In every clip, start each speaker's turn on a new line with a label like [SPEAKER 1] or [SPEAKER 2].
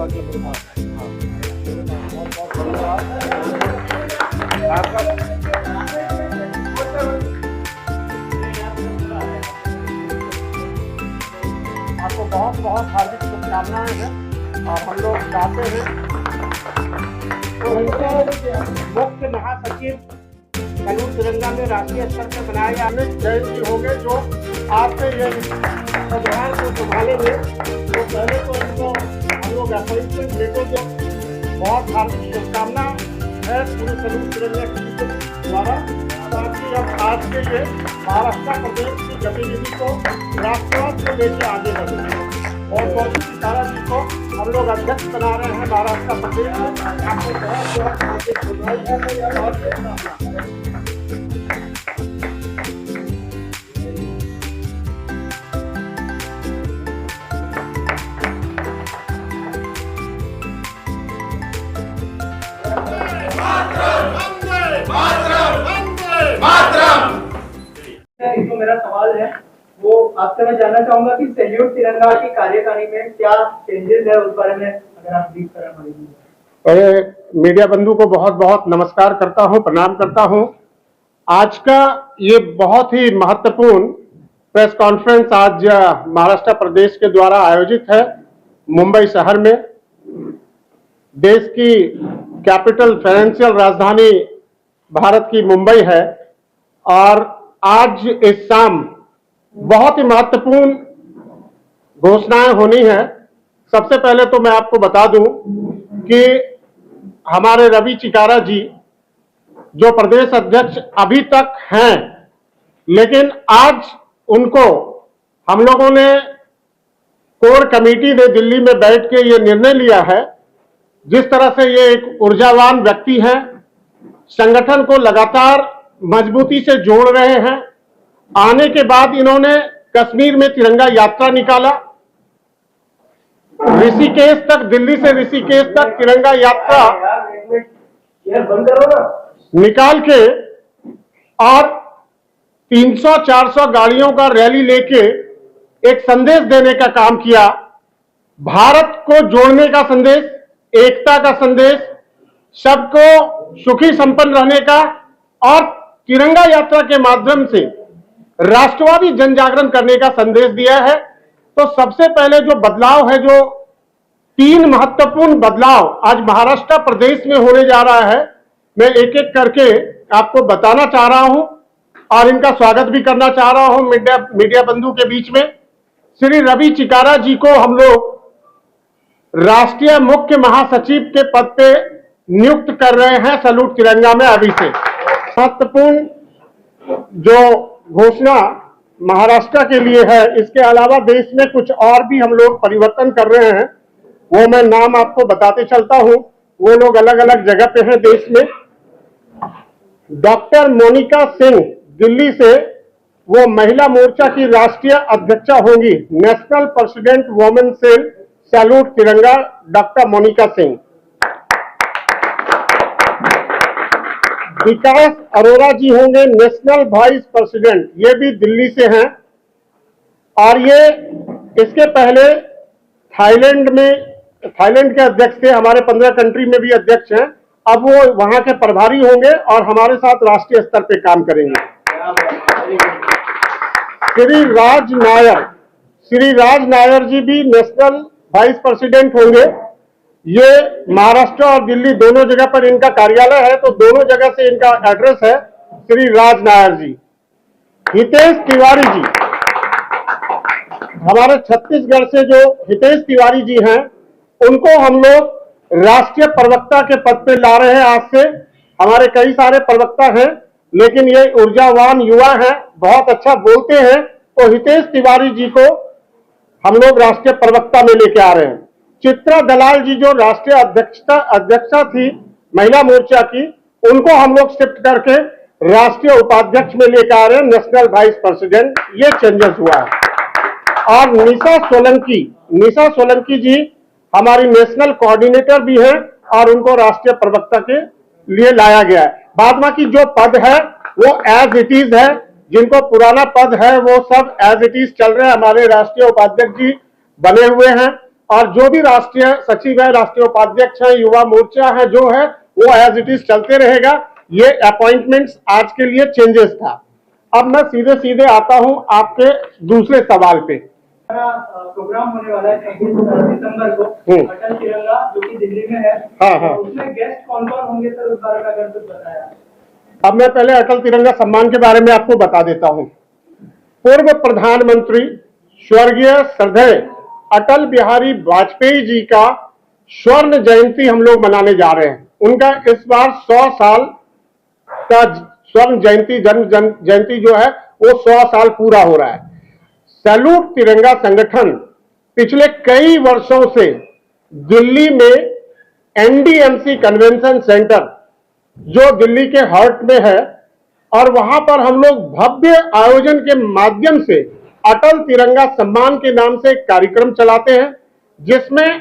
[SPEAKER 1] आपको बहुत बहुत हार्दिक शुभकामनाएं हैं और हम लोग चाहते हैं तो उनको मुख्य महासचिव सैल्यूट तिरंगा में राष्ट्रीय स्तर पर बनाए जाने जैन जी होंगे जो आपसे ये संविधान को संभालेंगे। तो पहले तो उनको हम लोग अपॉइंटमेंट लेते जो बहुत हार्दिक शुभकामना है पूरे सैल्यूट तिरंगा के द्वारा, ताकि अब आज के ये महाराष्ट्र प्रदेश की गतिविधि को राष्ट्रवाद को लेकर आगे बढ़े। और गौतम चिकारा जी को हम लोग अध्यक्ष बना रहे हैं महाराष्ट्र प्रदेश में। आपको बहुत बहुत हार्दिक बधाई है और
[SPEAKER 2] जो मेरा सवाल है वो आपसे मैं जानना चाहूंगा कि सैल्यूट तिरंगा की कार्यकारिणी में क्या चेंजेस है, उस बारे में अगर आप ब्रीफ करें हमारे
[SPEAKER 1] मीडिया बंधु को बहुत बहुत नमस्कार करता हूं, प्रणाम करता हूं। आज का ये बहुत ही महत्वपूर्ण प्रेस कॉन्फ्रेंस आज महाराष्ट्र प्रदेश के द्वारा आयोजित है मुंबई शहर में। देश की कैपिटल फाइनेंशियल राजधानी भारत की मुंबई है और आज इस शाम बहुत ही महत्वपूर्ण घोषणाएं होनी है। सबसे पहले तो मैं आपको बता दूं कि हमारे रवि चिकारा जी जो प्रदेश अध्यक्ष अभी तक हैं, लेकिन आज उनको हम लोगों ने कोर कमेटी ने दिल्ली में बैठ के ये निर्णय लिया है, जिस तरह से ये एक ऊर्जावान व्यक्ति हैं, संगठन को लगातार मजबूती से जोड़ रहे हैं। आने के बाद इन्होंने कश्मीर में तिरंगा यात्रा निकाला, ऋषिकेश तक, दिल्ली से ऋषिकेश तक तिरंगा यात्रा निकाल के और 300-400 गाड़ियों का रैली लेके एक संदेश देने का काम किया। भारत को जोड़ने का संदेश, एकता का संदेश, सबको सुखी संपन्न रहने का, और तिरंगा यात्रा के माध्यम से राष्ट्रवादी जन जागरण करने का संदेश दिया है। तो सबसे पहले जो बदलाव है, जो 3 महत्वपूर्ण बदलाव आज महाराष्ट्र प्रदेश में होने जा रहा है, मैं एक एक करके आपको बताना चाह रहा हूं और इनका स्वागत भी करना चाह रहा हूं मीडिया बंधु के बीच में। श्री रवि चिकारा जी को हम लोग राष्ट्रीय मुख्य महासचिव के पद पे नियुक्त कर रहे हैं सैल्यूट तिरंगा में अभी से। महत्वपूर्ण जो घोषणा महाराष्ट्र के लिए है, इसके अलावा देश में कुछ और भी हम लोग परिवर्तन कर रहे हैं, वो मैं नाम आपको बताते चलता हूं। वो लोग अलग अलग जगह पे हैं देश में। डॉक्टर मोनिका सिंह दिल्ली से वो महिला मोर्चा की राष्ट्रीय अध्यक्षा होंगी, national president women cell salute Tiranga, doctor Monika Singh. Vikas Arora ji होंगे नेशनल वाइस प्रेसिडेंट, ये भी दिल्ली से हैं। और ये इसके पहले थाईलैंड के अध्यक्ष थे, हमारे 15 कंट्री में भी अध्यक्ष हैं। अब वो वहां के प्रभारी होंगे और हमारे साथ राष्ट्रीय स्तर पे काम करेंगे। श्री राज नायर जी भी नेशनल वाइस प्रेसिडेंट होंगे। ये महाराष्ट्र और दिल्ली दोनों जगह पर इनका कार्यालय है, तो दोनों जगह से इनका एड्रेस है। श्री राज नायर जी। हितेश तिवारी जी, हमारे छत्तीसगढ़ से जो हितेश तिवारी जी हैं, उनको हम लोग राष्ट्रीय प्रवक्ता के पद पे ला रहे हैं आज से। हमारे कई सारे प्रवक्ता हैं, लेकिन ये ऊर्जावान युवा हैं, बहुत अच्छा बोलते हैं, तो हितेश तिवारी जी को हम लोग राष्ट्रीय प्रवक्ता में लेके आ रहे हैं। चित्रा दलाल जी जो राष्ट्रीय अध्यक्षा थी महिला मोर्चा की, उनको हम लोग शिफ्ट करके राष्ट्रीय उपाध्यक्ष में लेकर आ रहे हैं, नेशनल वाइस प्रेसिडेंट। ये चेंजेस हुआ है। और निशा सोलंकी जी हमारी नेशनल कोऑर्डिनेटर भी है और उनको राष्ट्रीय प्रवक्ता के लिए लाया गया है। बाद बाकी जो पद है वो एज इट इज है, जिनको पुराना पद है वो सब एज इट इज चल रहे हैं। हमारे राष्ट्रीय उपाध्यक्ष जी बने हुए हैं और जो भी राष्ट्रीय सचिव है, राष्ट्रीय उपाध्यक्ष है, युवा मोर्चा है, जो है वो एज इट इज चलते रहेगा। ये अपॉइंटमेंट्स आज के लिए चेंजेस था। अब मैं सीधे सीधे आता हूं आपके दूसरे सवाल पे।
[SPEAKER 2] प्रोग्राम होने वाला है 31 दिसंबर को अटल तिरंगा, जो कि दिल्ली में है।
[SPEAKER 1] हाँ।
[SPEAKER 2] उसमें गेस्ट कौन कौन होंगे सर, उस बारे में अगर कुछ बताया।
[SPEAKER 1] अब मैं पहले अटल तिरंगा सम्मान के बारे में आपको बता देता हूं। पूर्व प्रधानमंत्री स्वर्गीय श्रद्धेय अटल बिहारी वाजपेयी जी का स्वर्ण जयंती हम लोग मनाने जा रहे हैं। उनका इस बार 100 साल का स्वर्ण जयंती, जन्म जयंती जो है वो 100 साल पूरा हो रहा है। सैल्यूट तिरंगा संगठन पिछले कई वर्षों से दिल्ली में एनडीएमसी कन्वेंशन सेंटर, जो दिल्ली के हार्ट में है, और वहां पर हम लोग भव्य आयोजन के माध्यम से अटल तिरंगा सम्मान के नाम से एक कार्यक्रम चलाते हैं, जिसमें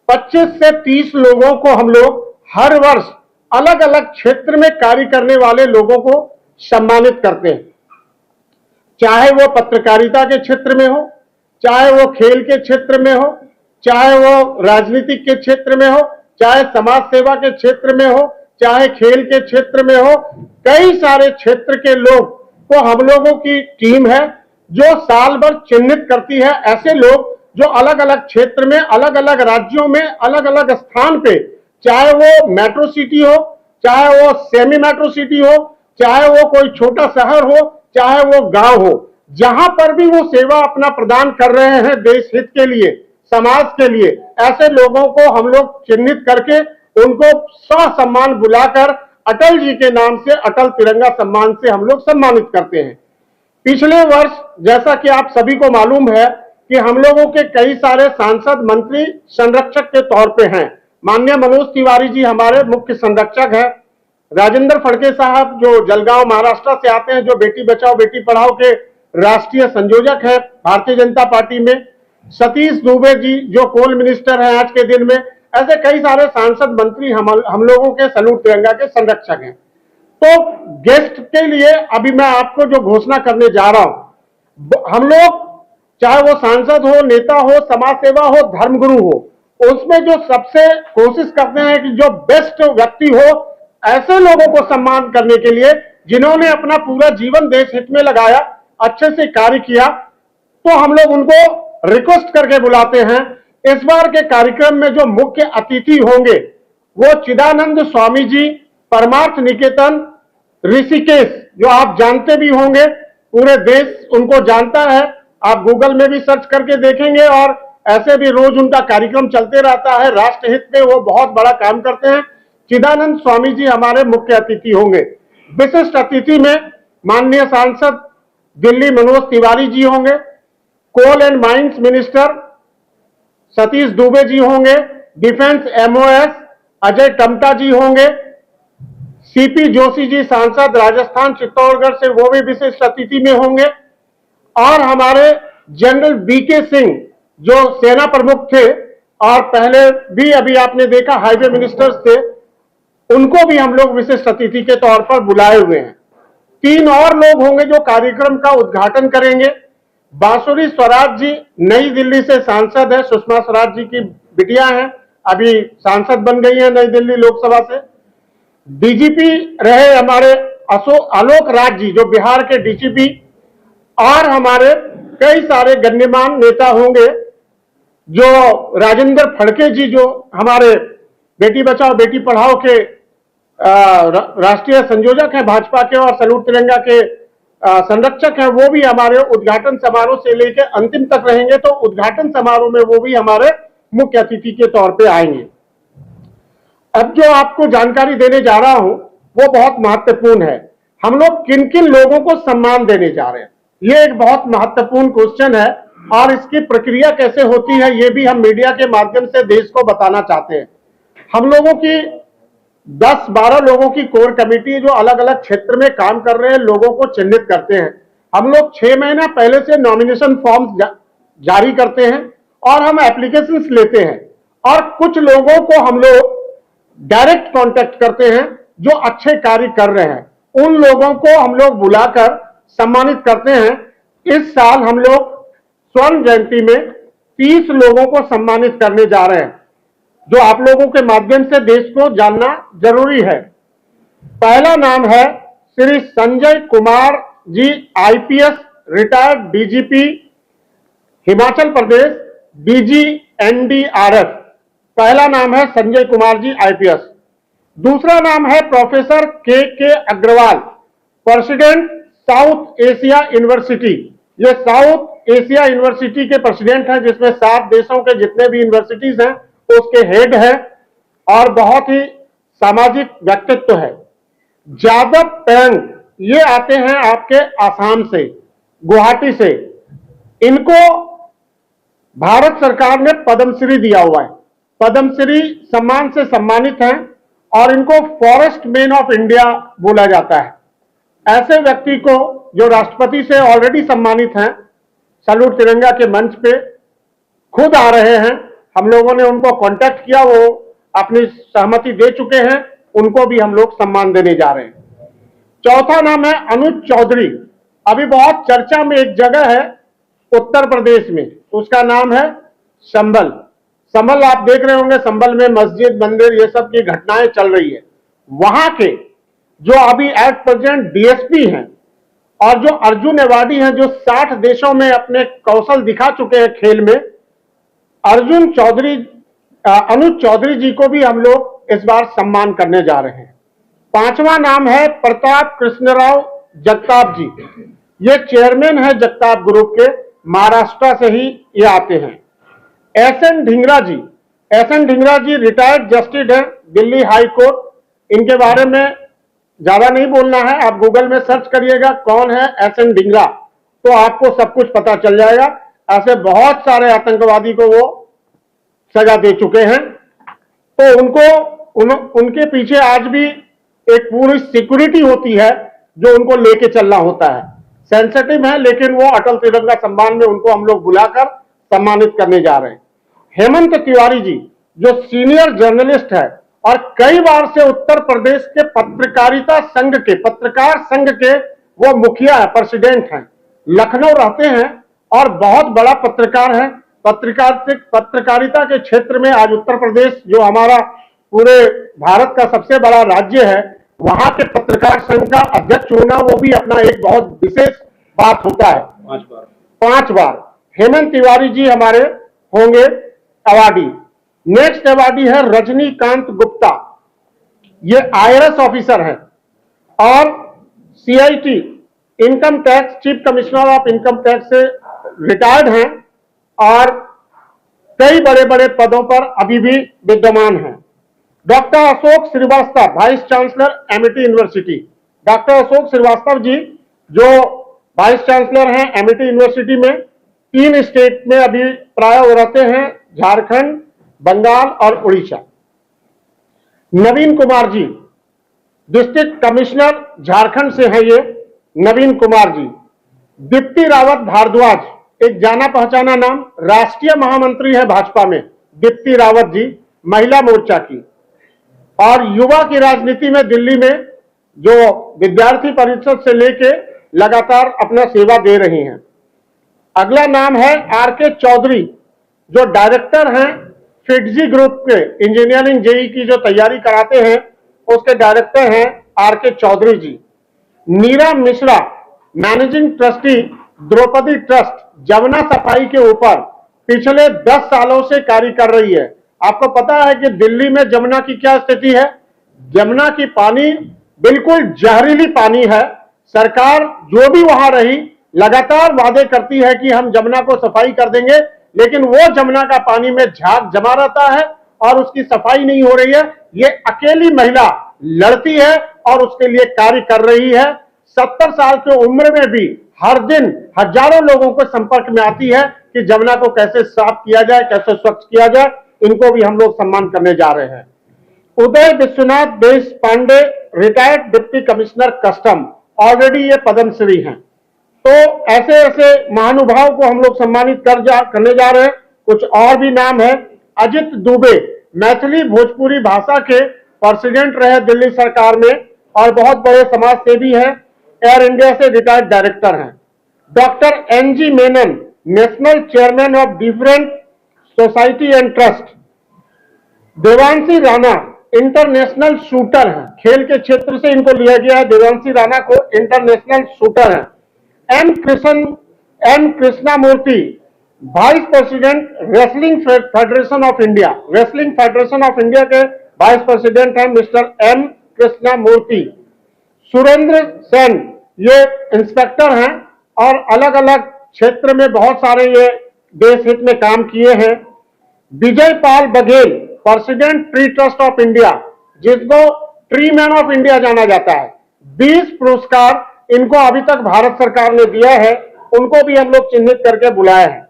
[SPEAKER 1] 25 से 30 लोगों को हम लोग हर वर्ष अलग अलग क्षेत्र में कार्य करने वाले लोगों को सम्मानित करते हैं। चाहे वो पत्रकारिता के क्षेत्र में हो, चाहे वो खेल के क्षेत्र में हो, चाहे वो राजनीतिक के क्षेत्र में हो, चाहे समाज सेवा के क्षेत्र में हो, चाहे खेल के क्षेत्र में हो, कई सारे क्षेत्र के लोग को हम लोगों की टीम है जो साल भर चिन्हित करती है ऐसे लोग जो अलग अलग क्षेत्र में, अलग अलग राज्यों में, अलग अलग स्थान पे, चाहे वो मेट्रो सिटी हो, चाहे वो सेमी मेट्रो सिटी हो, चाहे वो कोई छोटा शहर हो, चाहे वो गांव हो, जहां पर भी वो सेवा अपना प्रदान कर रहे हैं देश हित के लिए, समाज के लिए, ऐसे लोगों को हम लोग चिन्हित करके उनको ससम्मान बुलाकर अटल जी के नाम से अटल तिरंगा सम्मान से हम लोग सम्मानित करते हैं। पिछले वर्ष, जैसा कि आप सभी को मालूम है कि हम लोगों के कई सारे सांसद, मंत्री संरक्षक के तौर पे हैं। माननीय मनोज तिवारी जी हमारे मुख्य संरक्षक है। राजेंद्र फड़के साहब जो जलगांव महाराष्ट्र से आते हैं, जो बेटी बचाओ बेटी पढ़ाओ के राष्ट्रीय संयोजक है भारतीय जनता पार्टी में। सतीश दुबे जी जो कोल मिनिस्टर हैं आज के दिन में। ऐसे कई सारे सांसद, मंत्री हम लोगों के सैल्यूट तिरंगा के संरक्षक हैं। तो गेस्ट के लिए अभी मैं आपको जो घोषणा करने जा रहा हूं, हम लोग चाहे वो सांसद हो, नेता हो, समाज सेवा हो, धर्मगुरु हो, उसमें जो सबसे कोशिश करते हैं कि जो बेस्ट व्यक्ति हो, ऐसे लोगों को सम्मान करने के लिए जिन्होंने अपना पूरा जीवन देश हित में लगाया, अच्छे से कार्य किया, तो हम लोग उनको रिक्वेस्ट करके बुलाते हैं। इस बार के कार्यक्रम में जो मुख्य अतिथि होंगे वो चिदानंद स्वामी जी, परमार्थ निकेतन ऋषिकेश, जो आप जानते भी होंगे, पूरे देश उनको जानता है। आप गूगल में भी सर्च करके देखेंगे और ऐसे भी रोज उनका कार्यक्रम चलते रहता है। राष्ट्र हित में वो बहुत बड़ा काम करते हैं। चिदानंद स्वामी जी हमारे मुख्य अतिथि होंगे। विशिष्ट अतिथि में माननीय सांसद दिल्ली मनोज तिवारी जी होंगे। Coal and mines minister Satish Dubey ji होंगे। डिफेंस एमओएस अजय टमटा जी होंगे। सीपी जोशी जी सांसद राजस्थान चित्तौड़गढ़ से, वो भी विशिष्ट अतिथि में होंगे। और हमारे जनरल बीके सिंह जो सेना प्रमुख थे और पहले भी अभी आपने देखा हाईवे मिनिस्टर्स थे, उनको भी हम लोग विशिष्ट अतिथि के तौर पर बुलाए हुए हैं। 3 और लोग होंगे जो कार्यक्रम का उद्घाटन करेंगे। बांसुरी स्वराज जी नई दिल्ली से सांसद है, सुषमा स्वराज जी की बिटिया हैं, अभी सांसद बन गई है नई दिल्ली लोकसभा से। डीजीपी रहे हमारे आलोक राज जी जो बिहार के डीजीपी, और हमारे कई सारे गण्यमान्य नेता होंगे, जो राजेंद्र फड़के जी जो हमारे बेटी बचाओ बेटी पढ़ाओ के राष्ट्रीय संयोजक हैं भाजपा के और सैल्यूट तिरंगा के संरक्षक हैं, वो भी हमारे उद्घाटन समारोह से लेकर अंतिम तक रहेंगे। तो उद्घाटन समारोह में वो भी हमारे मुख्य अतिथि के तौर पे आएंगे। अब जो आपको जानकारी देने जा रहा हूं वो बहुत महत्वपूर्ण है। हम लोग किन किन लोगों को सम्मान देने जा रहे हैं, ये एक बहुत महत्वपूर्ण क्वेश्चन है और इसकी प्रक्रिया कैसे होती है ये भी हम मीडिया के माध्यम से देश को बताना चाहते हैं। हम लोगों की 10-12 लोगों की कोर कमेटी जो अलग अलग क्षेत्र में काम कर रहे हैं लोगों को चिन्हित करते हैं। हम लोग 6 महीना पहले से नॉमिनेशन फॉर्म जारी करते हैं और हम एप्लीकेशंस लेते हैं, और कुछ लोगों को हम लोग डायरेक्ट कांटेक्ट करते हैं जो अच्छे कार्य कर रहे हैं, उन लोगों को हम लोग बुलाकर सम्मानित करते हैं। इस साल हम लोग स्वर्ण जयंती में 30 लोगों को सम्मानित करने जा रहे हैं, जो आप लोगों के माध्यम से देश को जानना जरूरी है। पहला नाम है Shri Sanjay Kumar ji, IPS, retired DGP Himachal Pradesh, DG NDRF. पहला नाम है संजय कुमार जी, आईपीएस। दूसरा नाम है professor K Agarwal, president South Asia university. ये साउथ एशिया यूनिवर्सिटी के प्रेसिडेंट हैं, जिसमें 7 देशों के जितने भी यूनिवर्सिटीज हैं उसके हेड हैं और बहुत ही सामाजिक व्यक्तित्व है। जादव पेंग, ये आते हैं आपके आसाम से, गुवाहाटी से। इनको भारत सरकार ने पद्मश्री दिया हुआ है, पद्मश्री सम्मान से सम्मानित हैं और इनको फॉरेस्ट मैन ऑफ इंडिया बोला जाता है। ऐसे व्यक्ति को जो राष्ट्रपति से ऑलरेडी सम्मानित हैं, सैल्यूट तिरंगा के मंच पे खुद आ रहे हैं। हम लोगों ने उनको कांटेक्ट किया, वो अपनी सहमति दे चुके हैं, उनको भी हम लोग सम्मान देने जा रहे हैं। चौथा नाम है अनुज चौधरी। अभी बहुत चर्चा में एक जगह है उत्तर प्रदेश में, उसका नाम है संभल। संभल आप देख रहे होंगे, संभल में मस्जिद, मंदिर, ये सब की घटनाएं चल रही है। वहां के जो अभी एट प्रेजेंट डीएसपी हैं और जो अर्जुन अवार्डी हैं, जो 60 देशों में अपने कौशल दिखा चुके हैं खेल में, अनुज चौधरी जी को भी हम लोग इस बार सम्मान करने जा रहे हैं। पांचवा नाम है प्रताप कृष्णराव जगताप जी। ये चेयरमैन है जगताप ग्रुप के, महाराष्ट्र से ही ये आते हैं। एसएन ढींगरा जी, एसएन ढींगरा जी रिटायर्ड जस्टिस हैं दिल्ली हाई कोर्ट। इनके बारे में ज्यादा नहीं बोलना है, आप गूगल में सर्च करिएगा कौन है एसएन ढींगरा, तो आपको सब कुछ पता चल जाएगा। ऐसे बहुत सारे आतंकवादी को वो सजा दे चुके हैं, तो उनके पीछे आज भी एक पूरी सिक्योरिटी होती है जो उनको लेके चलना होता है। सेंसिटिव है, लेकिन वो अटल तिरंगा सम्मान में उनको हम लोग बुलाकर सम्मानित करने जा रहे हैं। हेमंत तिवारी जी, जो सीनियर जर्नलिस्ट है और कई बार से उत्तर प्रदेश के पत्रकार संघ के वो मुखिया है, प्रेसिडेंट हैं, लखनऊ रहते हैं और बहुत बड़ा पत्रकार है। पत्रकारिता के क्षेत्र में आज उत्तर प्रदेश, जो हमारा पूरे भारत का सबसे बड़ा राज्य है, वहां के पत्रकार संघ का अध्यक्ष होना वो भी अपना एक बहुत विशेष बात होता है। 5 बार हेमंत तिवारी जी हमारे होंगे अवार्डी। नेक्स्ट अवार्डी है रजनीकांत गुप्ता। ये आईआरएस ऑफिसर है और CIT income tax, chief commissioner of income tax से रिटायर्ड हैं और कई बड़े बड़े पदों पर अभी भी विद्यमान हैं। Doctor Ashok Srivastava, vice chancellor Amity University. Doctor Ashok Srivastava ji जो वाइस चांसलर हैं एमिटी यूनिवर्सिटी में, 3 स्टेट में अभी प्राय वो रहते हैं, झारखंड, बंगाल और उड़ीसा। नवीन कुमार जी, डिस्ट्रिक्ट कमिश्नर झारखंड से हैं ये नवीन कुमार जी। दीप्ति रावत भारद्वाज, एक जाना पहचाना नाम, राष्ट्रीय महामंत्री है भाजपा में, दीप्ति रावत जी, महिला मोर्चा की, और युवा की राजनीति में दिल्ली में जो विद्यार्थी परिषद से लेके लगातार अपना सेवा दे रही हैं। अगला नाम है आरके चौधरी, जो डायरेक्टर हैं फिटजी ग्रुप के, इंजीनियरिंग जेई की जो तैयारी कराते हैं उसके डायरेक्टर हैं RK Chaudhary ji. Neera Mishra, managing trustee Draupadi trust, Jamuna सफाई के ऊपर पिछले 10 सालों से कार्य कर रही है। आपको पता है कि दिल्ली में जमुना की क्या स्थिति है? जमुना की पानी बिल्कुल जहरीली पानी है। सरकार जो भी वहां रही लगातार वादे करती है कि हम जमुना को सफाई कर देंगे, लेकिन वो जमुना का पानी में झाग जमा रहता है और उसकी सफाई नहीं हो रही है। ये अकेली महिला लड़ती है और उसके लिए कार्य कर रही है। 70 साल की उम्र में भी हर दिन हजारों लोगों को संपर्क में आती है कि जमुना को कैसे साफ किया जाए, कैसे स्वच्छ किया जाए। इनको भी हम लोग सम्मान करने जा रहे हैं। Uday Vishwanath Desh Pande, retired deputy commissioner custom, already ये पद्मश्री हैं। तो ऐसे ऐसे महानुभाव को हम लोग सम्मानित करने जा रहे हैं। कुछ और भी नाम है। अजित दुबे, मैथिली भोजपुरी भाषा के प्रेसिडेंट रहे दिल्ली सरकार में और बहुत बड़े समाज सेवी हैं, एयर इंडिया से रिटायर्ड डायरेक्टर हैं। Doctor NG Menon, national chairman of different society and trust. Devanshi Rana international shooter हैं, खेल के क्षेत्र से इनको लिया गया है। देवांशी राणा को इंटरनेशनल शूटर हैं। M Krishnamurthy vice president wrestling federation of India, wrestling federation of India के वाइस प्रेसिडेंट हैं मिस्टर एम कृष्णामूर्ति। सुरेंद्र सेन ये इंस्पेक्टर हैं और अलग अलग क्षेत्र में बहुत सारे ये देश हित में काम किए हैं। Vijay Pal Baghel president tree trust of India, जिसको ट्री मैन ऑफ इंडिया जाना जाता है। 20 पुरस्कार इनको अभी तक भारत सरकार ने दिया है, उनको भी हम लोग चिन्हित करके बुलाए हैं।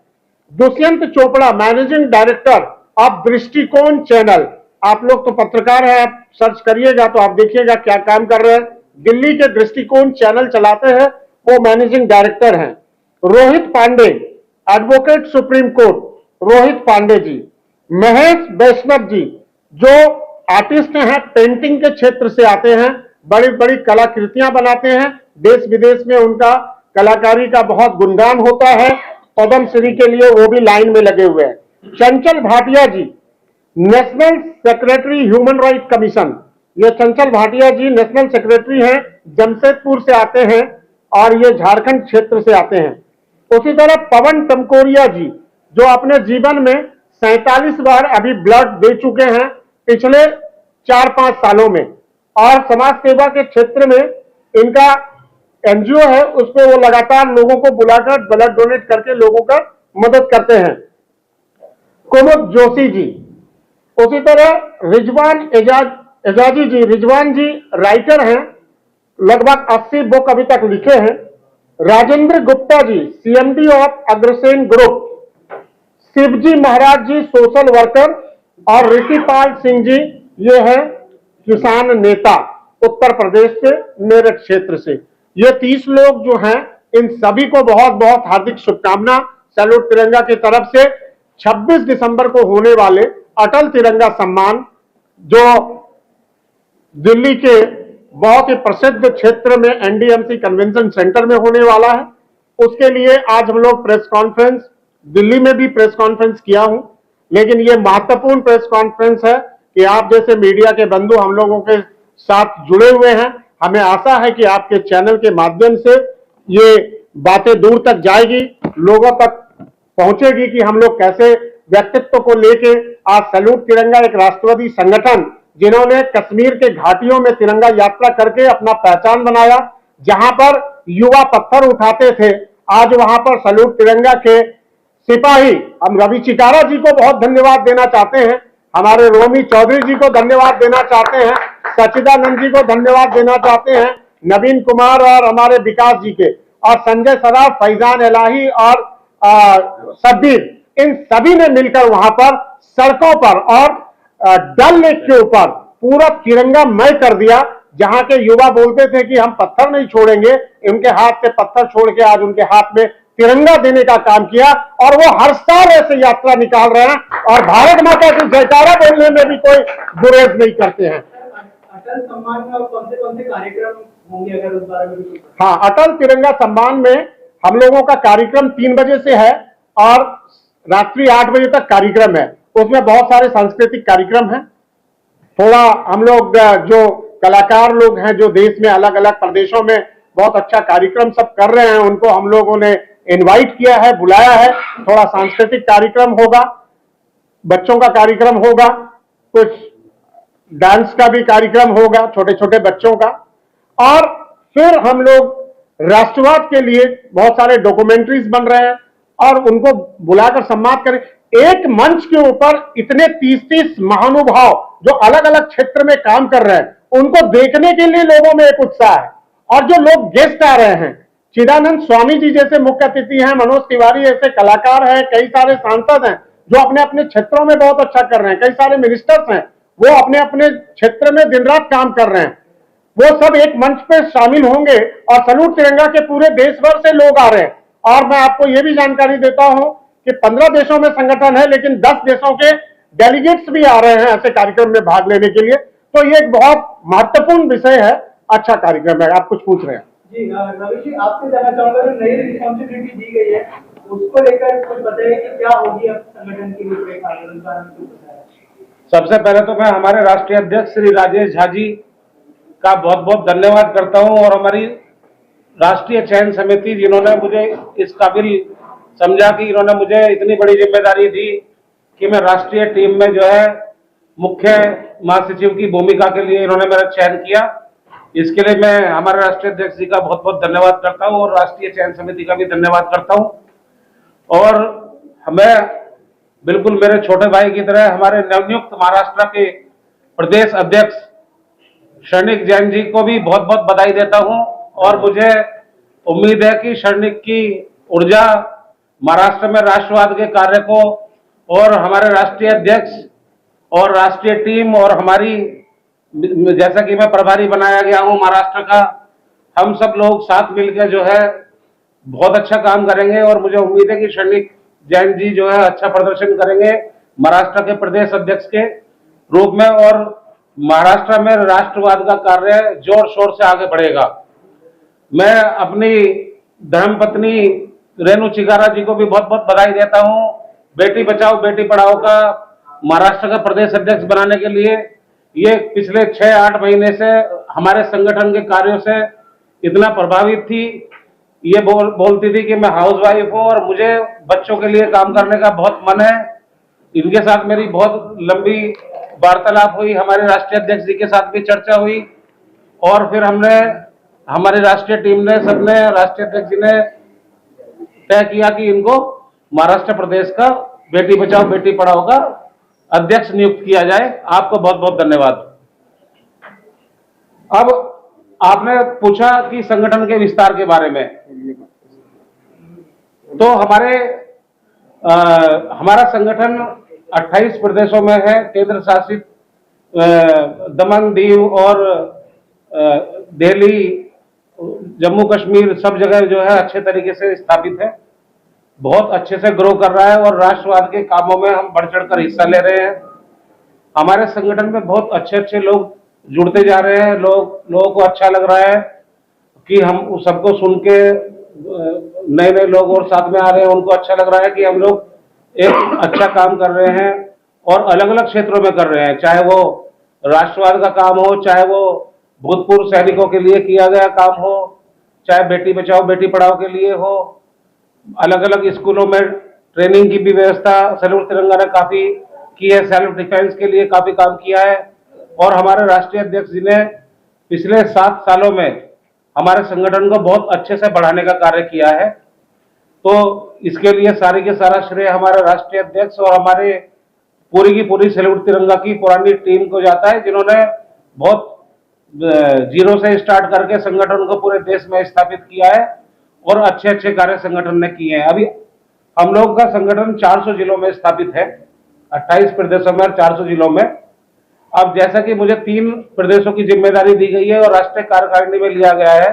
[SPEAKER 1] Dushyant Chopra managing director of दृष्टिकोण चैनल, आप लोग तो पत्रकार हैं, आप सर्च करिएगा तो आप देखिएगा क्या काम कर रहे हैं। दिल्ली के दृष्टिकोण चैनल चलाते हैं, वो मैनेजिंग डायरेक्टर हैं। Rohit Pandey advocate supreme court, Rohit Pandey ji. Mahesh Vaishnav ji जो आर्टिस्ट हैं, पेंटिंग के क्षेत्र से आते हैं, बड़ी बड़ी कलाकृतियां बनाते हैं, देश विदेश में उनका कलाकारी का बहुत गुणगान होता है। पद्म श्री के लिए वो भी लाइन में लगे हुए हैं। Chanchal Bhatia ji national secretary human right commission, ये चंचल भाटिया जी नेशनल सेक्रेटरी हैं, जमशेदपुर से आते हैं और ये झारखंड क्षेत्र से आते हैं। उसी तरह पवन तमकोरिया जी जो अपने जीवन में 47 बार अभी ब्लड दे चुके हैं पिछले 4-5 सालों में, और समाज सेवा के क्षेत्र में इनका एनजीओ है, उसमें वो लगातार लोगों को बुलाकर ब्लड डोनेट करके लोगों का मदद करते हैं। कुमुद जोशी जी, उसी तरह रिजवान एजाजी जी, रिजवान जी राइटर हैं, लगभग 80 बुक अभी तक लिखे हैं। Rajendra Gupta ji CMD of Agrasen group. Shivji Maharaj ji social worker, और ऋषिपाल सिंह जी ये है किसान नेता, उत्तर प्रदेश से मेरठ क्षेत्र से। ये 30 लोग जो हैं, इन सभी को बहुत बहुत हार्दिक शुभकामना सैल्यूट तिरंगा की तरफ से। 26 दिसंबर को होने वाले अटल तिरंगा सम्मान जो दिल्ली के बहुत ही प्रसिद्ध क्षेत्र में एनडीएमसी कन्वेंशन सेंटर में होने वाला है, उसके लिए आज हम लोग प्रेस कॉन्फ्रेंस, दिल्ली में भी प्रेस कॉन्फ्रेंस किया हूं, लेकिन ये महत्वपूर्ण प्रेस कॉन्फ्रेंस है कि आप जैसे मीडिया के बंधु हम लोगों के साथ जुड़े हुए हैं। हमें आशा है कि आपके चैनल के माध्यम से ये बातें दूर तक जाएगी, लोगों तक पहुंचेगी कि हम लोग कैसे व्यक्तित्व को लेके आज सैल्यूट तिरंगा एक राष्ट्रवादी संगठन, जिन्होंने कश्मीर के घाटियों में तिरंगा यात्रा करके अपना पहचान बनाया, जहां पर युवा पत्थर उठाते थे, आज वहां पर सैल्यूट तिरंगा के सिपाही, हम रवि चिकारा जी को बहुत धन्यवाद देना चाहते हैं, हमारे रोमी चौधरी जी को धन्यवाद देना चाहते हैं, सचिदानंद जी को धन्यवाद देना चाहते हैं, नवीन कुमार और हमारे विकास जी के, और संजय सराफ, फैजान इलाही और सब्बीर, इन सभी ने मिलकर वहां पर सड़कों पर और डल लेक के ऊपर पूरा तिरंगामय कर दिया। जहां के युवा बोलते थे कि हम पत्थर नहीं छोड़ेंगे, उनके हाथ से पत्थर छोड़ के आज उनके हाथ में तिरंगा देने का काम किया, और वो हर साल ऐसे यात्रा निकाल रहे हैं और भारत माता की जयकारा बोलने में भी कोई गुरेज नहीं करते हैं।
[SPEAKER 2] अटल सम्मान में कौन से कार्यक्रम होंगे, अगर उस बारे में?
[SPEAKER 1] हाँ, अटल तिरंगा सम्मान में हम लोगों का कार्यक्रम 3 बजे से है और रात्रि 8 बजे तक कार्यक्रम है। उसमें बहुत सारे सांस्कृतिक कार्यक्रम हैं। थोड़ा हम लोग जो कलाकार लोग हैं जो देश में अलग अलग प्रदेशों में बहुत अच्छा कार्यक्रम सब कर रहे हैं, उनको हम लोगों ने इनवाइट किया है, बुलाया है। थोड़ा सांस्कृतिक कार्यक्रम होगा, बच्चों का कार्यक्रम होगा, कुछ डांस का भी कार्यक्रम होगा छोटे छोटे बच्चों का, और फिर हम लोग राष्ट्रवाद के लिए बहुत सारे डॉक्यूमेंट्रीज बन रहे हैं और उनको बुलाकर सम्मान करें। एक मंच के ऊपर इतने 30-30 महानुभाव जो अलग अलग क्षेत्र में काम कर रहे हैं, उनको देखने के लिए लोगों में एक उत्साह है। और जो लोग गेस्ट आ रहे हैं, चिदानंद स्वामी जी जैसे मुख्य अतिथि हैं, मनोज तिवारी ऐसे कलाकार हैं, कई सारे सांसद हैं जो अपने अपने क्षेत्रों में बहुत अच्छा कर रहे हैं, कई सारे मिनिस्टर्स हैं वो अपने अपने क्षेत्र में दिन रात काम कर रहे हैं, वो सब एक मंच पे शामिल होंगे और सैल्यूट तिरंगा के पूरे देश भर से लोग आ रहे हैं। और मैं आपको ये भी जानकारी देता हूं कि 15 देशों में संगठन है, लेकिन 10 देशों के डेलीगेट्स भी आ रहे हैं ऐसे कार्यक्रम में भाग लेने के लिए। तो ये एक बहुत महत्वपूर्ण विषय है, अच्छा कार्यक्रम है। आप कुछ पूछ रहे हैं?
[SPEAKER 2] जी रवि जी, आपसे जानना चाहूंगा, नई रिस्पॉन्सिबिलिटी दी गई है उसको लेकर कुछ बताइए कि क्या होगी अब संगठन की रूपरेखा, उनका नाम कुछ बताया।
[SPEAKER 3] सबसे पहले तो मैं हमारे राष्ट्रीय अध्यक्ष श्री राजेश झा जी का बहुत बहुत धन्यवाद करता हूं और हमारी राष्ट्रीय चयन समिति जिन्होंने मुझे इस काबिल समझा कि इन्होंने मुझे इतनी बड़ी जिम्मेदारी दी कि मैं राष्ट्रीय टीम में जो है मुख्य महासचिव की भूमिका के लिए इन्होंने मेरा चयन किया। इसके लिए मैं हमारे राष्ट्रीय अध्यक्ष जी का बहुत बहुत धन्यवाद करता हूं और राष्ट्रीय चयन समिति का भी धन्यवाद करता हूं। और हमें बिल्कुल मेरे छोटे भाई की तरह हमारे नवनियुक्त महाराष्ट्र के प्रदेश अध्यक्ष शर्णिक जैन जी को भी बहुत बहुत बधाई देता हूं और मुझे उम्मीद है कि शर्णिक की ऊर्जा महाराष्ट्र में राष्ट्रवाद के कार्य को और हमारे राष्ट्रीय अध्यक्ष और राष्ट्रीय टीम और हमारी, जैसा कि मैं प्रभारी बनाया गया हूं महाराष्ट्र का, हम सब लोग साथ मिलकर जो है बहुत अच्छा काम करेंगे और मुझे उम्मीद है कि शर्णिक जैन जी जो है अच्छा प्रदर्शन करेंगे महाराष्ट्र के प्रदेश अध्यक्ष के रूप में और महाराष्ट्र में राष्ट्रवाद का कार्य जोर शोर से आगे बढ़ेगा। मैं अपनी धर्मपत्नी रेणु चिगारा जी को भी बहुत बहुत बधाई देता हूं। बेटी बचाओ बेटी पढ़ाओ का महाराष्ट्र का प्रदेश अध्यक्ष बनाने के लिए ये पिछले 6-8 महीने से हमारे संगठन के कार्यों से इतना प्रभावित थी। ये बोलती थी कि मैं हाउसवाइफ हूं और मुझे बच्चों के लिए काम करने का बहुत मन है। इनके साथ मेरी बहुत लंबी वार्तालाप हुई, हमारे राष्ट्रीय अध्यक्ष जी के साथ भी चर्चा हुई और फिर हमने हमारी राष्ट्रीय टीम ने सबने राष्ट्रीय अध्यक्ष जी ने तय किया कि इनको महाराष्ट्र प्रदेश का बेटी बचाओ बेटी पढ़ाओ का अध्यक्ष नियुक्त किया जाए। आपको बहुत बहुत धन्यवाद। अब आपने पूछा कि संगठन के विस्तार के बारे में, तो हमारा संगठन 28 प्रदेशों में है, केंद्र शासित दमन दीव और दिल्ली जम्मू कश्मीर सब जगह जो है अच्छे तरीके से स्थापित है, बहुत अच्छे से ग्रो कर रहा है और राष्ट्रवाद के कामों में हम बढ़ चढ़कर हिस्सा ले रहे हैं। हमारे संगठन में बहुत अच्छे अच्छे लोग जुड़ते जा रहे हैं, लोगों को अच्छा लग रहा है कि हम सबको सुन के नए नए लोग और साथ में आ रहे हैं, उनको अच्छा लग रहा है कि हम लोग एक अच्छा काम कर रहे हैं और अलग अलग क्षेत्रों में कर रहे हैं, चाहे वो राष्ट्रवाद का काम हो, चाहे वो भूतपूर्व सैनिकों के लिए किया गया काम हो, चाहे बेटी बचाओ बेटी पढ़ाओ के लिए हो, अलग अलग स्कूलों में ट्रेनिंग की भी व्यवस्था सैल्यूट तिरंगा ने काफी की है, सेल्फ डिफेंस के लिए काफी काम किया है और हमारे राष्ट्रीय अध्यक्ष जी ने पिछले 7 सालों में हमारे संगठन को बहुत अच्छे से बढ़ाने का कार्य किया है। तो इसके लिए सारे के सारा श्रेय हमारे राष्ट्रीय अध्यक्ष और हमारे पूरी की पूरी सैल्यूट तिरंगा की पुरानी टीम को जाता है, जिन्होंने बहुत जीरो से स्टार्ट करके संगठन को पूरे देश में स्थापित किया है और अच्छे अच्छे कार्य संगठन ने किए हैं। अभी हम लोग का संगठन 400 जिलों में स्थापित है, 28 प्रदेशों में और 400 जिलों में। अब जैसा कि मुझे 3 प्रदेशों की जिम्मेदारी दी गई है और राष्ट्रीय कार्यकारिणी में लिया गया है,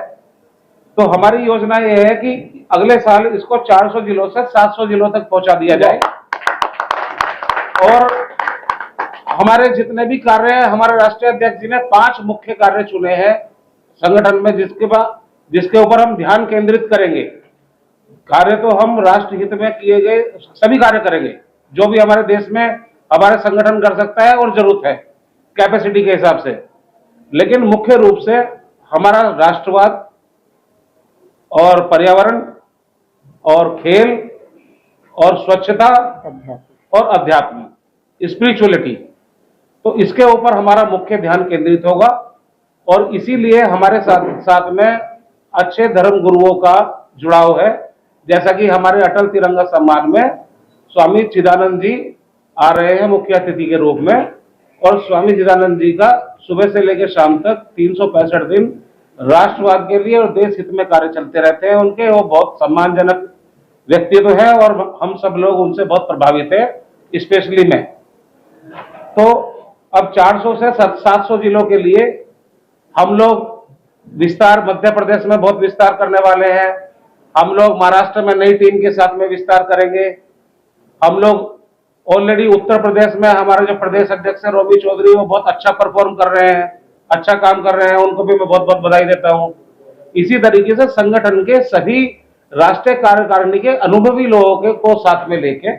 [SPEAKER 3] तो हमारी योजना यह है कि अगले साल इसको 400 जिलों से 700 जिलों तक पहुंचा दिया जाए और हमारे जितने भी कार्य हैं, हमारे राष्ट्रीय अध्यक्ष जी ने 5 मुख्य कार्य चुने हैं संगठन में, जिसके ऊपर हम ध्यान केंद्रित करेंगे। कार्य तो हम राष्ट्र हित में किए गए सभी कार्य करेंगे जो भी हमारे देश में हमारे संगठन कर सकता है और जरूरत है कैपेसिटी के हिसाब से, लेकिन मुख्य रूप से हमारा राष्ट्रवाद और पर्यावरण और खेल और स्वच्छता और अध्यात्म, स्पिरिचुअलिटी, तो इसके ऊपर हमारा मुख्य ध्यान केंद्रित होगा और इसीलिए हमारे साथ में अच्छे धर्म गुरुओं का जुड़ाव है। जैसा कि हमारे अटल तिरंगा सम्मान में स्वामी चिदानंद जी आ रहे हैं मुख्य अतिथि के रूप में और स्वामी चिदानंद जी का सुबह से लेकर शाम तक 365 दिन राष्ट्रवाद के लिए और देश हित में कार्य चलते रहते हैं उनके। वो बहुत सम्मानजनक व्यक्तित्व है और हम सब लोग उनसे बहुत प्रभावित है, स्पेशली मैं। तो अब 400 से 700 जिलों के लिए हम लोग विस्तार मध्य प्रदेश में बहुत विस्तार करने वाले हैं। हम लोग महाराष्ट्र में नई टीम के साथ में विस्तार करेंगे। हम लोग ऑलरेडी उत्तर प्रदेश में हमारे जो प्रदेश अध्यक्ष है रोमी चौधरी, वो बहुत अच्छा परफॉर्म कर रहे हैं, अच्छा काम कर रहे हैं, उनको भी मैं बहुत बहुत बधाई देता हूं। इसी तरीके से संगठन के सभी राष्ट्रीय कार्यकारिणी के अनुभवी लोगों के को साथ में लेके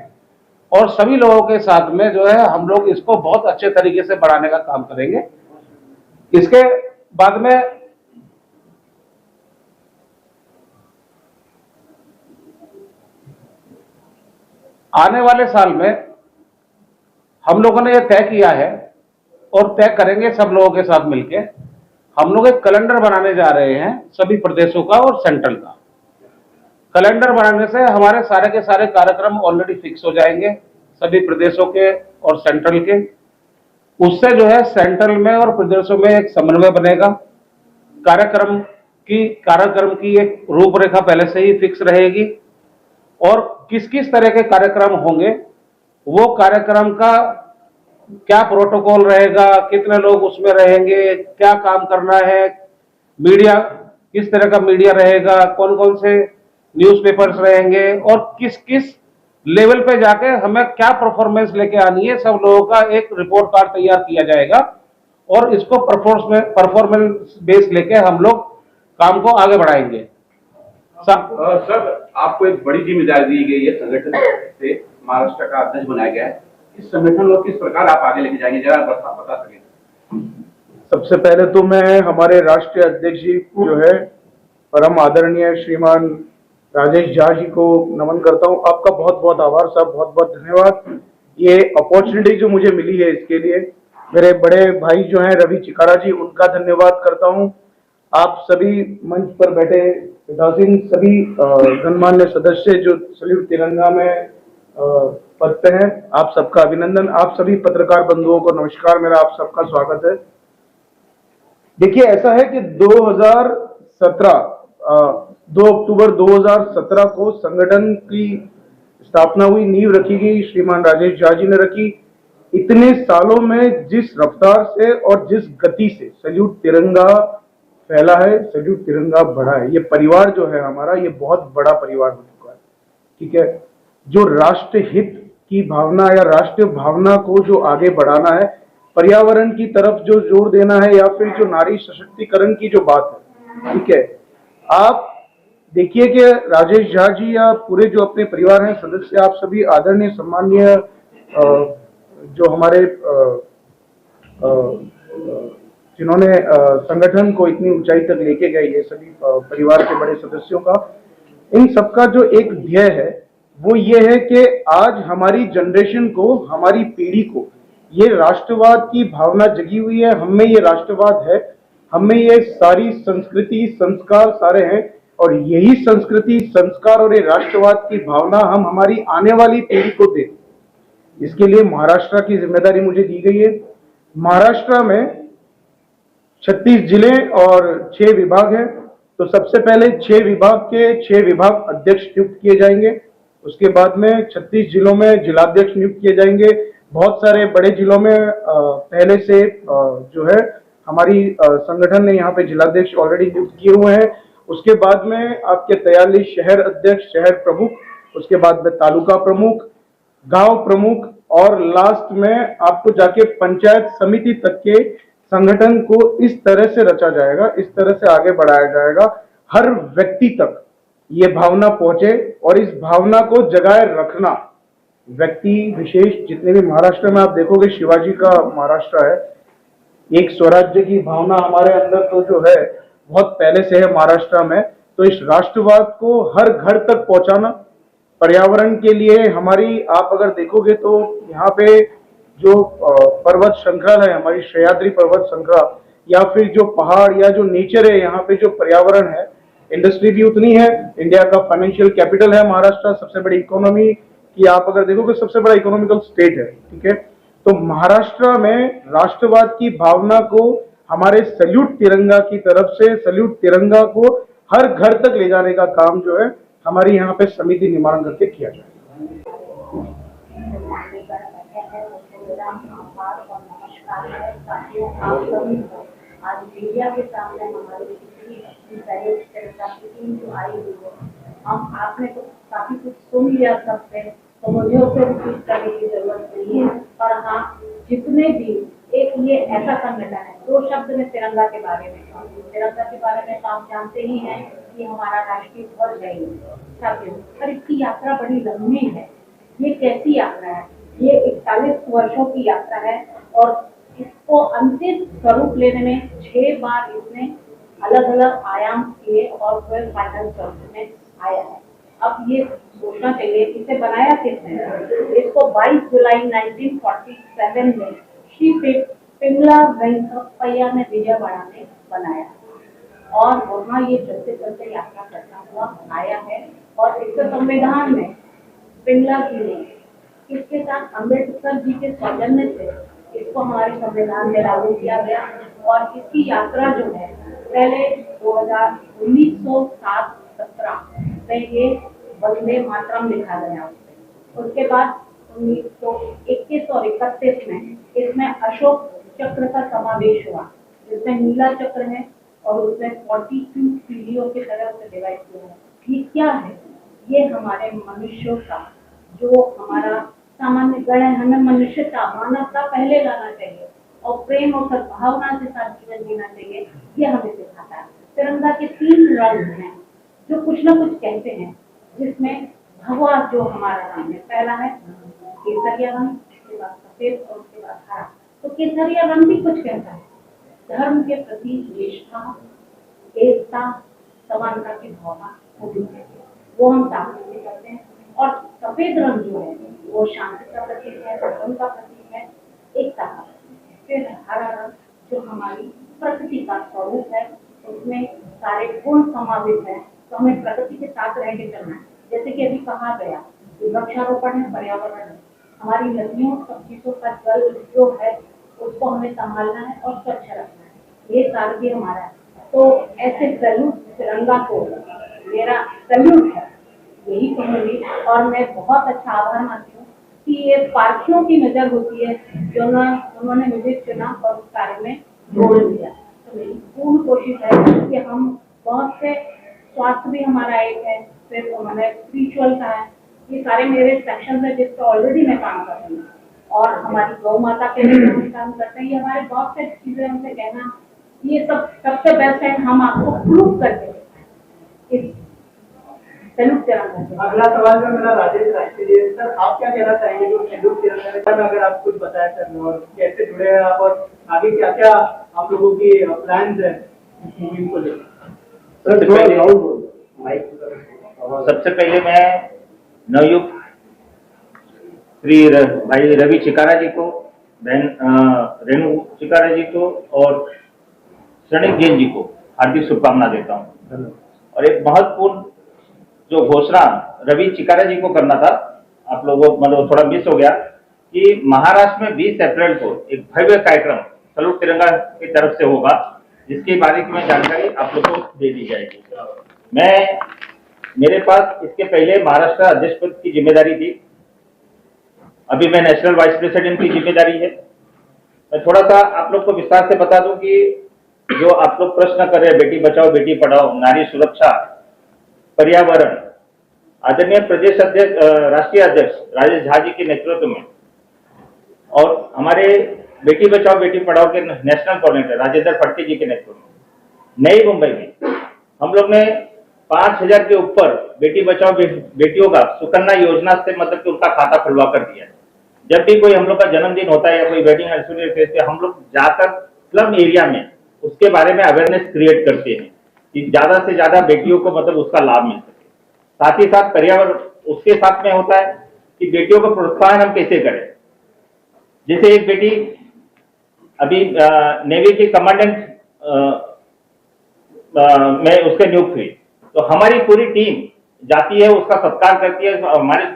[SPEAKER 3] और सभी लोगों के साथ में जो है हम लोग इसको बहुत अच्छे तरीके से बढ़ाने का काम करेंगे। इसके बाद में आने वाले साल में हम लोगों ने यह तय किया है और तय करेंगे सब लोगों के साथ मिलके, हम लोग एक कैलेंडर बनाने जा रहे हैं सभी प्रदेशों का और सेंट्रल का। कैलेंडर बनाने से हमारे सारे के सारे कार्यक्रम ऑलरेडी फिक्स हो जाएंगे सभी प्रदेशों के और सेंट्रल के। उससे जो है सेंट्रल में और प्रदेशों में एक समन्वय बनेगा। कार्यक्रम की एक रूपरेखा पहले से ही फिक्स रहेगी और किस किस तरह के कार्यक्रम होंगे, वो कार्यक्रम का क्या प्रोटोकॉल रहेगा, कितने लोग उसमें रहेंगे, क्या काम करना है, मीडिया किस तरह का मीडिया रहेगा, कौन कौन से न्यूज़पेपर्स रहेंगे और किस किस लेवल पे जाके हमें क्या परफॉर्मेंस लेके आनी है, सब लोगों का एक रिपोर्ट कार्ड तैयार किया जाएगा और इसको परफॉर्मेंस बेस लेके हम लोग काम को आगे बढ़ाएंगे।
[SPEAKER 4] सर, आपको एक बड़ी जिम्मेदारी दी गई है, संगठन से महाराष्ट्र का अध्यक्ष बनाया गया है। इस संगठन को किस प्रकार आप आगे लेके जाएंगे, जरा बता सकें।
[SPEAKER 5] सबसे पहले तो मैं हमारे राष्ट्रीय अध्यक्ष जी जो है परम आदरणीय श्रीमान राजेश झा जी को नमन करता हूं। आपका बहुत बहुत आभार साहब, बहुत बहुत धन्यवाद। ये अपॉर्चुनिटी जो मुझे मिली है इसके लिए मेरे बड़े भाई जो हैं रवि चिकारा जी, उनका धन्यवाद करता हूं। आप सभी मंच पर बैठे पीठासीन सभी गणमान्य सदस्य जो सैल्यूट तिरंगा में पद पे हैं, आप सबका अभिनंदन। आप सभी पत्रकार बंधुओं को नमस्कार, मेरा आप सबका स्वागत है। देखिए, ऐसा है कि 2 अक्टूबर 2017 को संगठन की स्थापना हुई, नींव रखी गई, श्रीमान राजेश झा जी ने रखी। इतने सालों में जिस रफ्तार से और जिस गति से सैल्यूट तिरंगा फैला है, सैल्यूट तिरंगा बढ़ा है, ये परिवार जो है हमारा, ये बहुत बड़ा परिवार हो चुका है। ठीक है, जो राष्ट्र हित की भावना या राष्ट्रीय भावना को जो आगे बढ़ाना है, पर्यावरण की तरफ जो जोर देना है या फिर जो नारी सशक्तिकरण की जो बात है, ठीक है, आप देखिए कि राजेश झा जी या पूरे जो अपने परिवार हैं सदस्य, आप सभी आदरणीय सम्माननीय जो हमारे जिन्होंने संगठन को इतनी ऊंचाई तक लेके गए, ये सभी परिवार के बड़े सदस्यों का, इन सबका जो एक ध्येय है वो ये है कि आज हमारी जनरेशन को, हमारी पीढ़ी को ये राष्ट्रवाद की भावना जगी हुई है। हम में ये राष्ट्रवाद है, हम में ये सारी संस्कृति संस्कार सारे हैं और यही संस्कृति संस्कार और ये राष्ट्रवाद की भावना हम हमारी आने वाली पीढ़ी को दें। इसके लिए महाराष्ट्र की जिम्मेदारी मुझे दी गई है। महाराष्ट्र में 36 जिले और 6 विभाग हैं। तो सबसे पहले 6 विभाग के 6 विभाग अध्यक्ष नियुक्त किए जाएंगे। उसके बाद में 36 जिलों में जिलाध्यक्ष नियुक्त किए जाएंगे। बहुत सारे बड़े जिलों में पहले से जो है हमारी संगठन ने यहाँ पे जिलाध्यक्ष ऑलरेडी नियुक्त किए हुए हैं। उसके बाद में आपके 43 शहर अध्यक्ष, शहर प्रमुख, उसके बाद में तालुका प्रमुख, गांव प्रमुख और लास्ट में आपको जाके पंचायत समिति तक के संगठन को इस तरह से रचा जाएगा, इस तरह से आगे बढ़ाया जाएगा, हर व्यक्ति तक ये भावना पहुंचे और इस भावना को जगाए रखना। व्यक्ति विशेष जितने भी महाराष्ट्र में आप देखोगे, शिवाजी का महाराष्ट्र है, एक स्वराज्य की भावना हमारे अंदर तो जो है बहुत पहले से है महाराष्ट्र में। तो इस राष्ट्रवाद को हर घर तक पहुंचाना, पर्यावरण के लिए हमारी आप अगर देखोगे तो यहाँ पे जो पर्वत श्रृंखला है, हमारी सह्याद्री पर्वत श्रृंखला, या फिर जो पहाड़ या जो नेचर है, यहाँ पे जो पर्यावरण है, इंडस्ट्री भी उतनी है। इंडिया का फाइनेंशियल कैपिटल है महाराष्ट्र, सबसे बड़ी इकोनॉमी की आप अगर देखोगे सबसे बड़ा इकोनॉमिकल स्टेट है। ठीक है, तो महाराष्ट्र में राष्ट्रवाद की भावना को हमारे सैल्यूट तिरंगा की तरफ से, सैल्यूट तिरंगा को हर घर तक ले जाने का काम जो है हमारी यहाँ पे समिति निर्माण करके किया जाएगा।
[SPEAKER 6] आज मीडिया के सामने हमारी जो आई हुई है, हम आपने तो काफी कुछ सुन लिया सबसे, तो मुझे उसे रिपीट करने की जरूरत नहीं है। और हाँ, जितने भी एक ये ऐसा संगठन है, 2 शब्द में तिरंगा के बारे में, तिरंगा के बारे में आप जानते ही हैं कि हमारा राष्ट्रीय ध्वज है छात्रों, पर इसकी यात्रा बड़ी लंबी है। ये कैसी यात्रा है? ये 41 वर्षों की यात्रा है और इसको अंतिम स्वरूप लेने में 6 बार इसने अलग अलग आयाम किए और फिर फाइनल स्वरूप में आया है। अब ये सोचना चाहिए इसे बनाया किसने? इसको 22 जुलाई 1947 में श्री पिंगला वेंकटप्पय्या ने विजयवाड़ा में बनाया और वहाँ ये चलते चलते यात्रा करता हुआ आया है। और इसके संविधान में पिंगला जी ने इसके साथ अम्बेडकर जी के सौजन्य से इसको हमारे संविधान में लागू किया गया और इसकी यात्रा जो है पहले 1917 में ये वंदे मातरम लिखा गया उसके बाद 1921 और 31 में इसमें अशोक चक्र का समावेश हुआ जिसमें नीला चक्र है और उसमें 42 पीढ़ियों की तरह से डिवाइड किया है। ये क्या है? ये हमारे मनुष्यों का जो हमारा सामान्य गण है, हमें मनुष्यता मानवता पहले लाना चाहिए और प्रेम और सद्भावना के साथ जीवन जीना चाहिए, ये हमें सिखाता है। तिरंगा के 3 रंग हैं जो कुछ न कुछ कहते हैं, जिसमें भगवा जो हमारा रंग है, पहला है केसरिया रंग, उसके बाद सफेद और उसके बाद हरा। तो केसरिया रंग भी कुछ कहता है, धर्म के प्रति निष्ठा, एकता, समानता की भावना होनी चाहिए, वो हम सामने करते हैं। और सफेद रंग जो है वो शांति का प्रतीक है, धर्म का प्रतीक है, एकता का प्रतीक है। फिर हरा रंग जो हमारी प्रकृति का स्वरूप है, उसमें सारे गुण समावित है, तो हमें प्रकृति के साथ रह के चलना है। जैसे कि अभी कहा गया कि वृक्षारोपण है, पर्यावरण है, हमारी नदियों सब चीजों का जल जो है उसको हमें संभालना है और स्वच्छ रखना है, ये कार्य भी हमारा है। तो ऐसे सैल्यूट तिरंगा को मेरा सैल्यूट है, यही कहूँगी। और मैं बहुत अच्छा आभार मानती हूँ कि ये पार्थियों की नजर होती है जो उन्होंने मुझे चुना और उस कार्य में जोड़ दिया। तो मेरी पूर्ण कोशिश है कि हम बहुत से स्वास्थ्य भी हमारा एक है, फिर उन्होंने स्पिरिचुअल का है, ये सारे मेरे सेक्शन है जिस पर ऑलरेडी मैं काम कर रही हूँ। और हमारी गौ माता के लिए हम काम करते हैं, ये हमारे बहुत से चीजें हमसे कहना ये सब सबसे बेस्ट है, हम आपको प्रूव करके इस सैल्यूट तिरंगा।
[SPEAKER 2] अगला सवाल जो मेरा राजेश राष्ट्रीय सर, आप क्या कहना चाहेंगे जो सैल्यूट तिरंगा में, अगर आप कुछ बताया सर, और कैसे जुड़े हैं आप और आगे क्या क्या आप लोगों की प्लान्स है इस मूवी को लेकर?
[SPEAKER 7] सबसे पहले मैं नवयुक्त श्री भाई रवि चिकारा जी को, बहन रेणु चिकारा जी को और क्षणिक जैन जी को हार्दिक शुभकामना देता हूँ। और एक महत्वपूर्ण जो घोषणा रवि चिकारा जी को करना था, आप लोगों मतलब थोड़ा मिस हो गया कि महाराष्ट्र में 20 अप्रैल को एक भव्य कार्यक्रम सैल्यूट तिरंगा की तरफ से होगा, जिसके बारे में जानकारी आप लोगों को दे दी जाएगी। मेरे पास इसके पहले महाराष्ट्र अध्यक्ष पद की जिम्मेदारी थी, अभी मैं नेशनल वाइस प्रेसिडेंट की जिम्मेदारी है। मैं थोड़ा सा आप लोग को विस्तार से बता दूं कि जो आप लोग प्रश्न कर रहे हैं, बेटी बचाओ बेटी पढ़ाओ, नारी सुरक्षा, पर्यावरण, आदरणीय प्रदेश अध्यक्ष राष्ट्रीय अध्यक्ष राजेश झा जी के नेतृत्व में और हमारे बेटी बचाओ बेटी पढ़ाओ के नेशनल कोऑर्डिनेटर राजेंद्र फड़के जी के नेतृत्व में नई मुंबई में हम लोग ने 5000 के ऊपर बेटी बचाओ बेटियों का सुकन्या योजना से मतलब कि उनका खाता खुलवा कर दिया है। जब भी कोई हम लोग का जन्मदिन होता है या कोई वेडिंग एनिवर्सरी, हम लोग जाकर स्लम एरिया में उसके बारे में अवेयरनेस क्रिएट करते हैं कि ज्यादा से ज्यादा बेटियों को मतलब उसका लाभ मिल सके। साथ ही साथ पर्यावरण उसके साथ में होता है कि बेटियों को प्रोत्साहन हम कैसे करें। जैसे एक बेटी अभी नेवी की कमांडेंट में उसके नियुक्त हुई, तो हमारी पूरी टीम जाती है, उसका सत्कार करती है।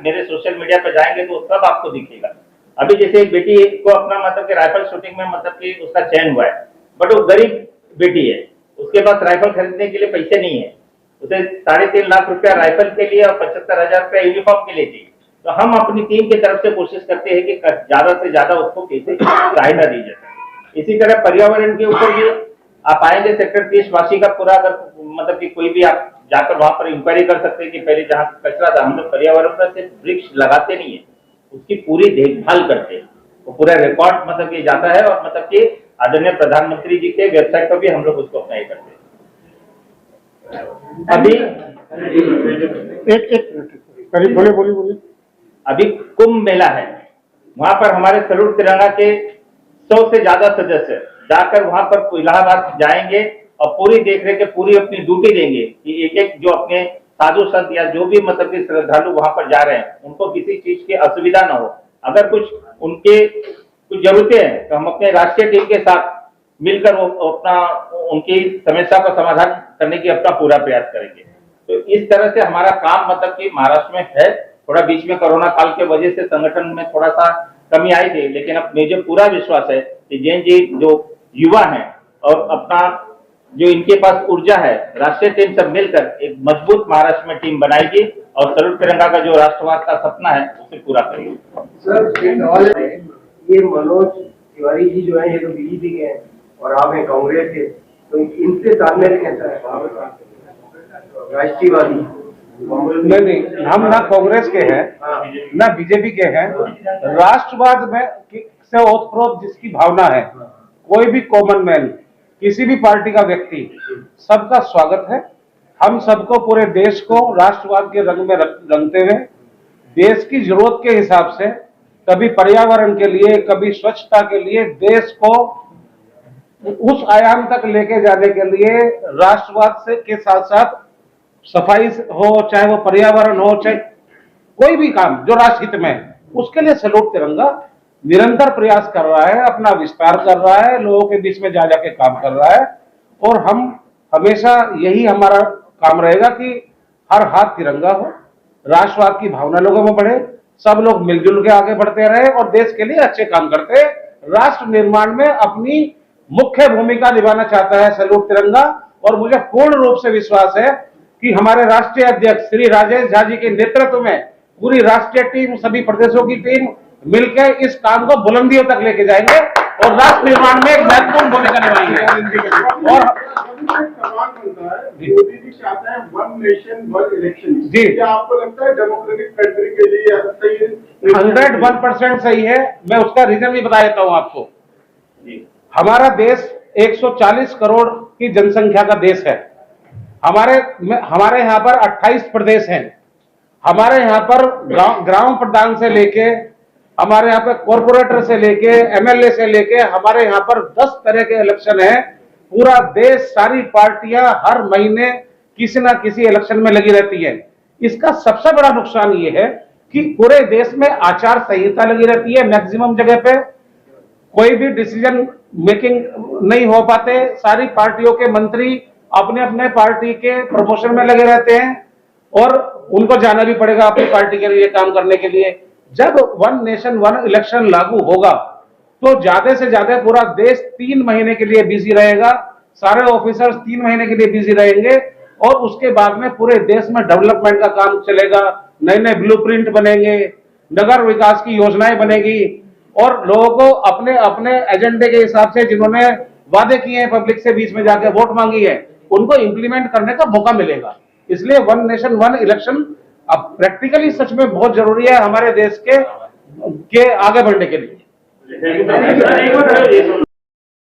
[SPEAKER 7] मेरे सोशल मीडिया पर जाएंगे तो सब आपको दिखेगा। अभी जैसे एक बेटी को अपना मतलब कि राइफल शूटिंग में मतलब कि उसका चयन हुआ है, बट वो गरीब बेटी है, उसके पास राइफल खरीदने के लिए पैसे नहीं है, उसे 3.5 लाख रुपया राइफल के लिए और 75,000 रुपया यूनिफॉर्म के लिए चाहिए। तो हम अपनी टीम की तरफ से कोशिश करते हैं कि ज्यादा से ज्यादा उसको कैसे सहायता दी जाए। इसी तरह पर्यावरण के ऊपर भी आप आएंगे सेक्टर 30 वासी का पूरा अगर मतलब कि कोई भी आप जाकर वहां पर इंक्वायरी कर सकते हैं कि पहले जहाँ कचरा था, हम लोग पर्यावरण पर सिर्फ वृक्ष लगाते नहीं है, उसकी पूरी देखभाल करते हैं। वो पूरा रिकॉर्ड मतलब कि जाता है और मतलब कि आदरणीय प्रधानमंत्री जी के वेबसाइट पर भी हम लोग उसको अप्लाई करते हैं। अभी
[SPEAKER 1] एक करीब बोलिए।
[SPEAKER 7] अभी कुंभ मेला है, वहां पर हमारे सैल्यूट तिरंगा के 100 से ज्यादा सदस्य जाकर वहां पर इलाहाबाद जाएंगे और पूरी देखरेख पूरी अपनी ड्यूटी देंगे कि एक एक जो अपने साधु संत या जो भी मतलब कि श्रद्धालु वहां पर जा रहे हैं उनको किसी चीज की असुविधा न हो। अगर कुछ उनके कुछ जरूरतें हैं तो हम अपने राष्ट्रीय टीम के साथ मिलकर वो अपना उनकी समस्या का समाधान करने की अपना पूरा प्रयास करेंगे। तो इस तरह से हमारा काम मतलब कि महाराष्ट्र में है। थोड़ा बीच में कोरोना काल के वजह से संगठन में थोड़ा सा कमी आई थी, लेकिन अब मुझे पूरा विश्वास है कि जैन जी जो युवा हैं और अपना जो इनके पास ऊर्जा है, राष्ट्रीय टीम सब मिलकर एक मजबूत महाराष्ट्र में टीम बनाएगी और सैल्यूट तिरंगा का जो राष्ट्रवाद का सपना है उसे पूरा करेगी।
[SPEAKER 8] सर एक सवाल है, ये मनोज तिवारी जी जो है ये तो बीजेपी के हैं और आप हैं कांग्रेस के, तो इनसे तालमेल कैसा है? राष्ट्रीयवादी
[SPEAKER 3] नहीं, हम ना कांग्रेस के हैं ना बीजेपी के हैं। राष्ट्रवाद में से ओतप्रोत जिसकी भावना है, कोई भी कॉमन मैन, किसी भी पार्टी का व्यक्ति, सबका स्वागत है। हम सबको पूरे देश को राष्ट्रवाद के रंग में रंगते हुए देश की जरूरत के हिसाब से कभी पर्यावरण के लिए, कभी स्वच्छता के लिए, देश को उस आयाम तक लेके जाने के लिए राष्ट्रवाद से के साथ साथ सफाई हो, चाहे वो पर्यावरण हो, चाहे कोई भी काम जो राष्ट्रहित में है, उसके लिए सैल्यूट तिरंगा निरंतर प्रयास कर रहा है, अपना विस्तार कर रहा है, लोगों के बीच में जा जाके काम कर रहा है। और हम हमेशा यही हमारा काम रहेगा कि हर हाथ तिरंगा हो, राष्ट्रवाद की भावना लोगों में बढ़े, सब लोग मिलजुल के आगे बढ़ते रहे और देश के लिए अच्छे काम करते। राष्ट्र निर्माण में अपनी मुख्य भूमिका निभाना चाहता है सैल्यूट तिरंगा। और मुझे पूर्ण रूप से विश्वास है कि हमारे राष्ट्रीय अध्यक्ष श्री राजेश झा जी के नेतृत्व में पूरी राष्ट्रीय टीम, सभी प्रदेशों की टीम मिलकर इस काम को बुलंदियों तक लेके जाएंगे और राष्ट्र निर्माण में एक महत्वपूर्ण भूमिका निभाएंगे। और
[SPEAKER 1] सवाल बनता है, मोदी जी चाहते हैं वन नेशन वन इलेक्शन
[SPEAKER 3] जी,
[SPEAKER 1] क्या आपको लगता है डेमोक्रेटिक कंट्री के लिए सही है?
[SPEAKER 3] 101% सही है। मैं उसका रीजन भी बता देता हूं आपको। हमारा देश 140 करोड़ की जनसंख्या का देश है। हमारे यहाँ पर 28 प्रदेश हैं। हमारे यहाँ पर ग्राम प्रधान से लेके, हमारे यहाँ पे कॉर्पोरेटर से लेके, एमएलए से लेके, हमारे यहाँ पर 10 तरह के इलेक्शन है। पूरा देश, सारी पार्टियां हर महीने किसी ना किसी इलेक्शन में लगी रहती है। इसका सबसे बड़ा नुकसान ये है कि पूरे देश में आचार संहिता लगी रहती है। मैक्सिमम जगह पे कोई भी डिसीजन मेकिंग नहीं हो पाते। सारी पार्टियों के मंत्री अपने अपने पार्टी के प्रमोशन में लगे रहते हैं और उनको जाना भी पड़ेगा अपनी पार्टी के लिए काम करने के लिए। जब वन नेशन वन इलेक्शन लागू होगा तो ज्यादा से ज्यादा पूरा देश 3 महीने के लिए बिजी रहेगा, सारे ऑफिसर्स 3 महीने के लिए बिजी रहेंगे और उसके बाद में पूरे देश में डेवलपमेंट का काम चलेगा। नए नए ब्लूप्रिंट बनेंगे, नगर विकास की योजनाएं बनेगी और लोगों को अपने अपने एजेंडे के हिसाब से जिन्होंने वादे किए हैं, पब्लिक से बीच में जाके वोट मांगी है, उनको इंप्लीमेंट करने का मौका मिलेगा। इसलिए वन नेशन वन इलेक्शन अब प्रैक्टिकली सच में बहुत जरूरी है हमारे देश के आगे बढ़ने के लिए।